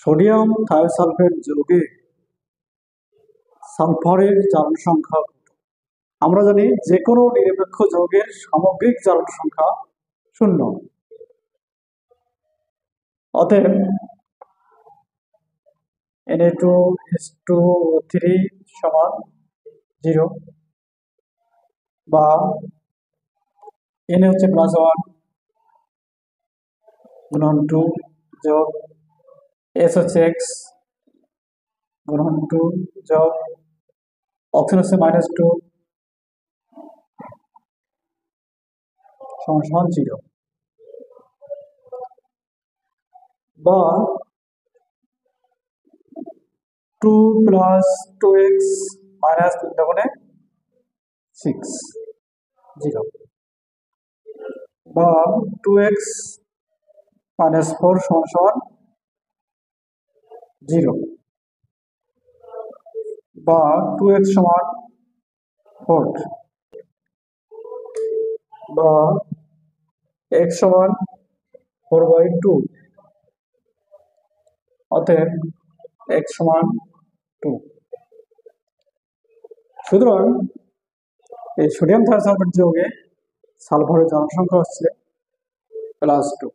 Sodium thiosulphate যৌগে সালফারের জারণ সংখ্যা কত? আমরা জানি যে কোনো নিরপেক্ষ যৌগের সামগ্রিক জারণ সংখ্যা 0। অতএব Na2H2O3 সমান 0 বা Na হচ্ছে +1 গুণন 2 যোগ S হচ্ছে X গুণন 2 যোগ অক্সিজেন হচ্ছে -2 সমান 0 বা 2 + 2x - 3 × 6 0 বা 2x - 4 সমান 0 বা 2x সমান 4 বা x সমান 4/2। অতএব x সমান 2। সুতরাং এই সোডিয়াম থায়োসালফেট যৌগে সালফারের জারণ সংখ্যা হচ্ছে +2।